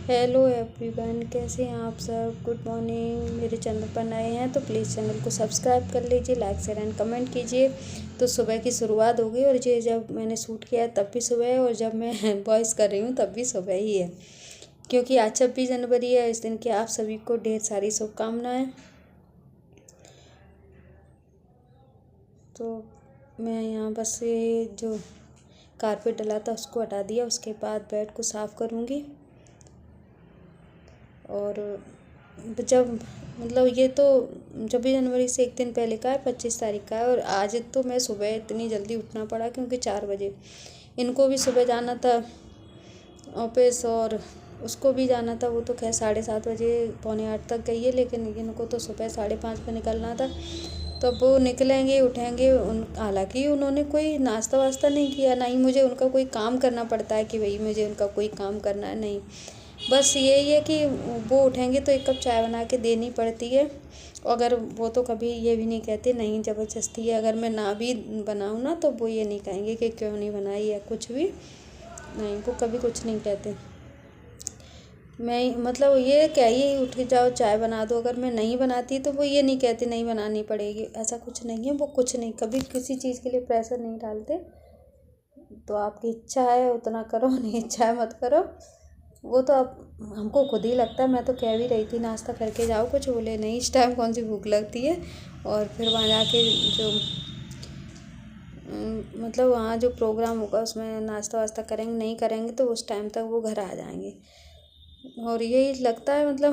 Hello everyone, कैसे हैं आप सब। Good morning. मेरे चैनल पर नए हैं तो प्लीज़ चैनल को सब्सक्राइब कर लीजिए, लाइक शेयर एंड कमेंट कीजिए। तो सुबह की शुरुआत हो गई और ये जब मैंने शूट किया है तब भी सुबह है और जब मैं वॉइस कर रही हूँ तब भी सुबह ही है, क्योंकि आज 26 जनवरी है। इस दिन की आप सभी को ढेर सारी शुभकामनाएँ। तो मैं यहाँ बस ये जो कारपेट डला था उसको हटा दिया, उसके बाद बेड को साफ़ करूँगी। और जब ये तो 26 जनवरी से एक दिन पहले का है, 25 तारीख का है। और आज तो मैं सुबह इतनी जल्दी उठना पड़ा क्योंकि 4 बजे इनको भी सुबह जाना था ऑफिस और उसको भी जाना था। वो तो खैर 7:30 बजे 7:45 तक गई है, लेकिन इनको तो सुबह 5:30 पे निकलना था। तो अब वो निकलेंगे, उठेंगे। हालांकि उन्होंने कोई नाश्ता वास्ता नहीं किया, ना ही मुझे उनका कोई काम करना पड़ता है कि भाई मुझे उनका कोई काम करना है, नहीं। बस यही है कि वो उठेंगे तो 1 कप चाय बना के देनी पड़ती है। अगर वो तो कभी ये भी नहीं कहते नहीं ज़बरदस्ती है, अगर मैं ना भी बनाऊँ ना तो वो ये नहीं कहेंगे कि क्यों नहीं बनाई या कुछ भी नहीं, वो कभी कुछ नहीं कहते। मैं ये कहिए उठ जाओ चाय बना दो, अगर मैं नहीं बनाती तो वो ये नहीं कहते नहीं बनानी पड़ेगी, ऐसा कुछ नहीं है। वो कुछ नहीं, कभी किसी चीज़ के लिए प्रेशर नहीं डालते। तो आपकी इच्छा है उतना करो, नहीं इच्छा है मत करो। वो तो अब हमको खुद ही लगता है। मैं तो कह भी रही थी नाश्ता करके जाओ, कुछ बोले नहीं इस टाइम कौन सी भूख लगती है। और फिर वहाँ जाके जो वहाँ जो प्रोग्राम होगा उसमें नाश्ता वास्ता करेंगे, नहीं करेंगे तो उस टाइम तक वो घर आ जाएंगे। और यही लगता है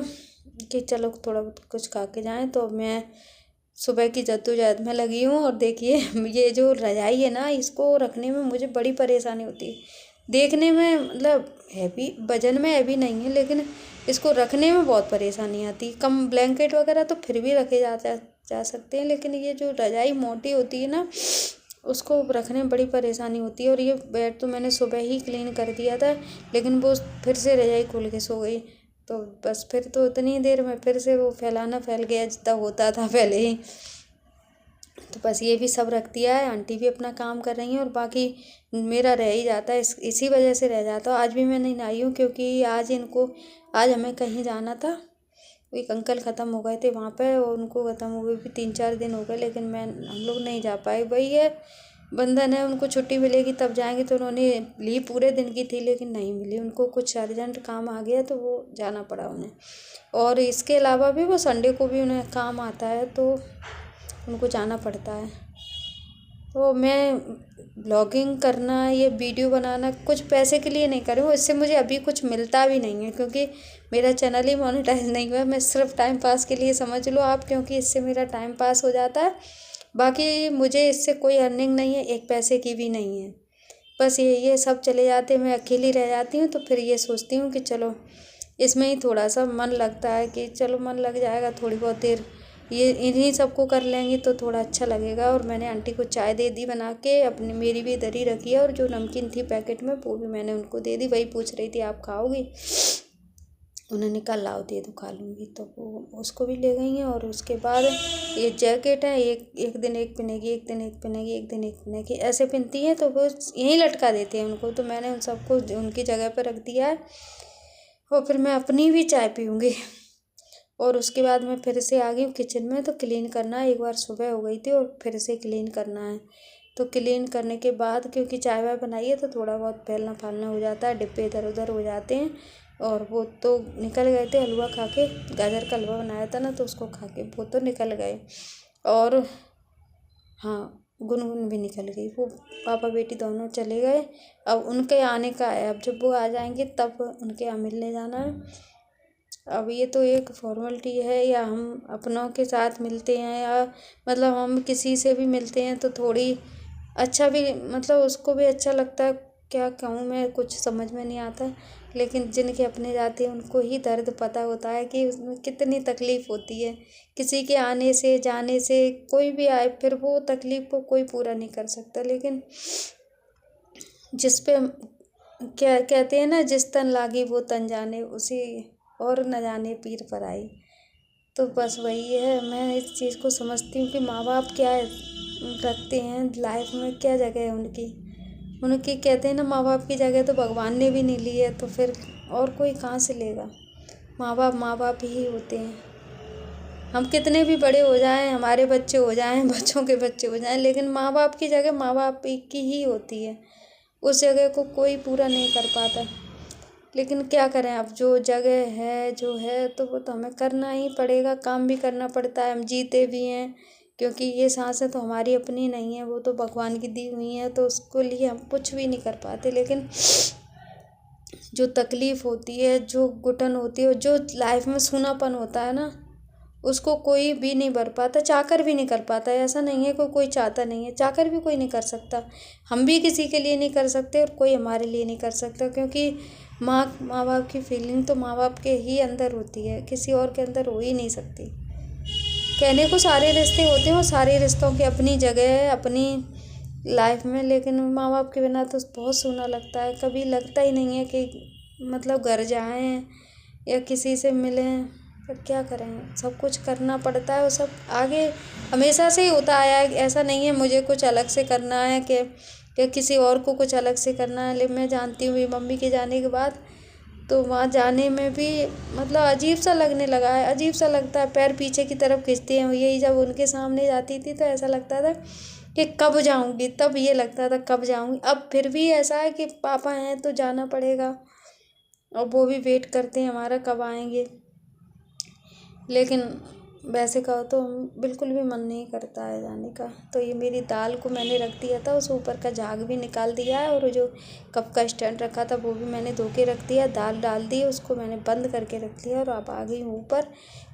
कि चलो थोड़ा बहुत कुछ खा के जाएँ। तो मैं सुबह की जद्दोजहद में लगी हूँ। और देखिए ये जो रज़ाई है ना, इसको रखने में मुझे बड़ी परेशानी होती है। देखने में हैवी, वजन में हैवी नहीं है, लेकिन इसको रखने में बहुत परेशानी आती है। कम ब्लैंकेट वगैरह तो फिर भी रखे जा सकते हैं, लेकिन ये जो रज़ाई मोटी होती है ना, उसको रखने में बड़ी परेशानी होती है। और ये बेड तो मैंने सुबह ही क्लीन कर दिया था, लेकिन वो फिर से रज़ाई खोल के सो गई। तो बस फिर तो उतनी देर में फिर से वो फैलाना फैल गया जितना होता था पहले ही। तो बस ये भी सब रख दिया है। आंटी भी अपना काम कर रही हैं और बाकी मेरा रह ही जाता है, इसी वजह से रह जाता है। आज भी मैं नहीं आई हूँ क्योंकि आज हमें कहीं जाना था। एक अंकल ख़त्म हो गए थे वहाँ पे, और उनको ख़त्म हुए भी 3-4 दिन हो गए, लेकिन हम लोग नहीं जा पाए। वही है, बंधन है, उनको छुट्टी मिलेगी तब जाएंगे। तो उन्होंने ली पूरे दिन की थी लेकिन नहीं मिली, उनको कुछ अर्जेंट काम आ गया तो वो जाना पड़ा उन्हें। और इसके अलावा भी वो संडे को भी उन्हें काम आता है तो उनको जाना पड़ता है। तो मैं ब्लॉगिंग करना, ये वीडियो बनाना कुछ पैसे के लिए नहीं कर रही हूँ। इससे मुझे अभी कुछ मिलता भी नहीं है क्योंकि मेरा चैनल ही मोनेटाइज नहीं हुआ है। मैं सिर्फ टाइम पास के लिए समझ लो आप, क्योंकि इससे मेरा टाइम पास हो जाता है। बाकी मुझे इससे कोई अर्निंग नहीं है, 1 पैसे की भी नहीं है। बस ये सब चले जाते हैं, मैं अकेली रह जाती हूँ। तो फिर ये सोचती हूँ कि चलो इसमें ही थोड़ा सा मन लगता है कि चलो मन लग जाएगा, थोड़ी बहुत देर ये इन्हीं सबको कर लेंगे तो थोड़ा अच्छा लगेगा। और मैंने आंटी को चाय दे दी बना के, अपनी मेरी भी इधर ही रखी है। और जो नमकीन थी पैकेट में वो भी मैंने उनको दे दी। वही पूछ रही थी आप खाओगी, उन्होंने कहा लाओ दे दो खा लूँगी, तो वो उसको भी ले गई हैं। और उसके बाद ये जैकेट है, एक दिन एक पहनेगी, एक दिन एक पहनेगी, एक दिन एक पहनेगी, ऐसे पहनती हैं। तो वो यहीं लटका देते हैं उनको। तो मैंने उन सबको उनकी जगह पर रख दिया है। और फिर मैं अपनी भी चाय पीऊँगी। और उसके बाद मैं फिर से आ गई किचन में। तो क्लीन करना है, एक बार सुबह हो गई थी और फिर से क्लीन करना है। तो क्लीन करने के बाद क्योंकि चाय वाय बनाई है तो थोड़ा बहुत फैलना फालना हो जाता है, डिब्बे इधर उधर हो जाते हैं। और वो तो निकल गए थे हलवा खा के, गाजर का हलवा बनाया था ना तो उसको खा के वो तो निकल गए। और हाँ, गुनगुन भी निकल गई। वो पापा बेटी दोनों चले गए। अब उनके आने का है, अब जब वो आ जाएंगे तब उनके यहाँ मिलने जाना है। अब ये तो एक फॉर्मेलिटी है, या हम अपनों के साथ मिलते हैं या हम किसी से भी मिलते हैं तो थोड़ी अच्छा भी उसको भी अच्छा लगता है। क्या कहूँ मैं, कुछ समझ में नहीं आता। लेकिन जिनके अपने जाते हैं उनको ही दर्द पता होता है कि उसमें कितनी तकलीफ़ होती है। किसी के आने से जाने से कोई भी आए फिर वो तकलीफ़ को कोई पूरा नहीं कर सकता। लेकिन जिस पे क्या कहते हैं ना, जिस तन लागी वो तन जाने, उसी और न जाने पीर पर आई। तो बस वही है, मैं इस चीज़ को समझती हूँ कि माँ बाप क्या रखते हैं लाइफ में, क्या जगह है उनकी। उनके कहते हैं ना, माँ बाप की जगह तो भगवान ने भी नहीं ली है, तो फिर और कोई कहाँ से लेगा। माँ बाप ही होते हैं। हम कितने भी बड़े हो जाएं, हमारे बच्चे हो जाएं, बच्चों के बच्चे हो जाएं, लेकिन माँ बाप की जगह माँ बाप की ही होती है। उस जगह को कोई पूरा नहीं कर पाता। लेकिन क्या करें, अब जो जगह है जो है तो वो तो हमें करना ही पड़ेगा, काम भी करना पड़ता है। हम जीते भी हैं, क्योंकि ये सांसें तो हमारी अपनी नहीं है, वो तो भगवान की दी हुई हैं, तो उसको लिए हम कुछ भी नहीं कर पाते। लेकिन जो तकलीफ़ होती है, जो घुटन होती है, जो लाइफ में सूनापन होता है ना, उसको कोई भी नहीं भर पाता, चाहकर भी नहीं कर पाता। ऐसा नहीं है कि कोई चाहता नहीं है, चाहकर भी कोई नहीं कर सकता। हम भी किसी के लिए नहीं कर सकते और कोई हमारे लिए नहीं कर सकता, क्योंकि माँ बाप की फीलिंग तो माँ बाप के ही अंदर होती है, किसी और के अंदर हो ही नहीं सकती। कहने को सारे रिश्ते होते हैं और सारे रिश्तों की अपनी जगह है अपनी लाइफ में, लेकिन माँ बाप के बिना तो बहुत सूना लगता है। कभी लगता ही नहीं है कि मतलब घर जाएं या किसी से मिलें, पर क्या करें, सब कुछ करना पड़ता है। और सब आगे हमेशा से ही होता आया है, ऐसा नहीं है मुझे कुछ अलग से करना है कि किसी और को कुछ अलग से करना है। लेकिन मैं जानती हूँ मम्मी के जाने के बाद तो वहाँ जाने में भी मतलब अजीब सा लगने लगा है, अजीब सा लगता है। पैर पीछे की तरफ खींचते हैं, यही जब उनके सामने जाती थी तो ऐसा लगता था कि कब जाऊंगी, तब ये लगता था कब जाऊंगी। अब फिर भी ऐसा है कि पापा हैं तो जाना पड़ेगा, और वो भी वेट करते हैं हमारा कब आएंगे। लेकिन वैसे कहो तो बिल्कुल भी मन नहीं करता है जाने का। तो ये मेरी दाल को मैंने रख दिया था, उस ऊपर का झाग भी निकाल दिया है, और जो कप का स्टैंड रखा था वो भी मैंने धो के रख दिया। दाल डाल दी, उसको मैंने बंद करके रख दिया और अब आ गई हूँ ऊपर,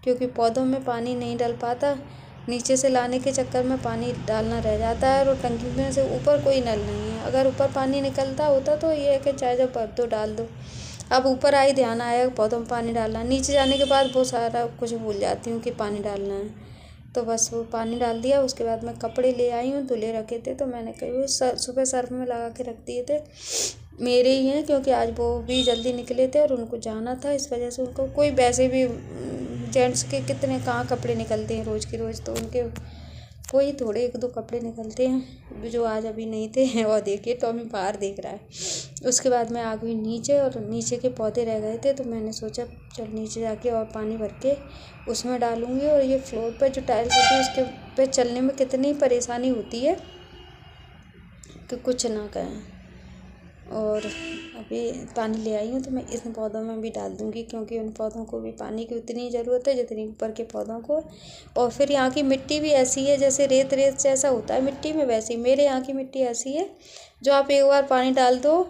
क्योंकि पौधों में पानी नहीं डल पाता। नीचे से लाने के चक्कर में पानी डालना रह जाता है, और टंकी में से ऊपर कोई नल नहीं है। अगर ऊपर पानी निकलता होता तो ये है कि चाहे जब भर दो डाल दो। अब ऊपर आई ध्यान आया पौधों में पानी डालना, नीचे जाने के बाद वो सारा कुछ भूल जाती हूँ कि पानी डालना है। तो बस वो पानी डाल दिया। उसके बाद मैं कपड़े ले आई हूँ, धुले रखे थे तो मैंने कही वो सुबह सर्फ में लगा के रख दिए थे, मेरे ही हैं, क्योंकि आज वो भी जल्दी निकले थे और उनको जाना था, इस वजह से उनको कोई वैसे भी जेंट्स के कितने कहाँ कपड़े निकलते हैं रोज़ की रोज़, तो उनके कोई थोड़े एक दो कपड़े निकलते हैं जो आज अभी नहीं थे। और देखिए टॉमी बाहर देख रहा है। उसके बाद मैं आ गई नीचे, और नीचे के पौधे रह गए थे तो मैंने सोचा चल नीचे जाके और पानी भर के उसमें डालूँगी। और ये फ्लोर पर जो टाइल्स होती है उसके पे चलने में कितनी परेशानी होती है कि कुछ ना कहें। और अभी पानी ले आई हूँ तो मैं इन पौधों में भी डाल दूँगी, क्योंकि उन पौधों को भी पानी की उतनी ज़रूरत है जितनी ऊपर के पौधों को। और फिर यहाँ की मिट्टी भी ऐसी है, जैसे रेत रेत जैसा होता है मिट्टी में, वैसी मेरे यहाँ की मिट्टी ऐसी है जो आप एक बार पानी डाल दो,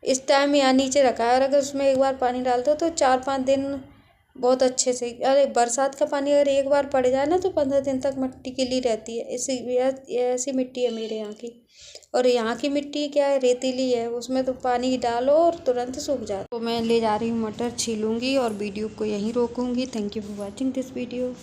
इस टाइम यहाँ नीचे रखा है, और अगर उसमें एक बार पानी डाल दो तो 4-5 दिन बहुत अच्छे से, अरे बरसात का पानी अगर एक बार पड़ जाए ना तो 15 दिन तक मिट्टी गीली रहती है। ऐसी मिट्टी है मेरे यहाँ की। और यहाँ की मिट्टी क्या है, रेतीली है, उसमें तो पानी डालो और तुरंत सूख जाता। तो मैं ले जा रही हूँ मटर, छीलूँगी और वीडियो को यहीं रोकूँगी। Thank you for watching this video.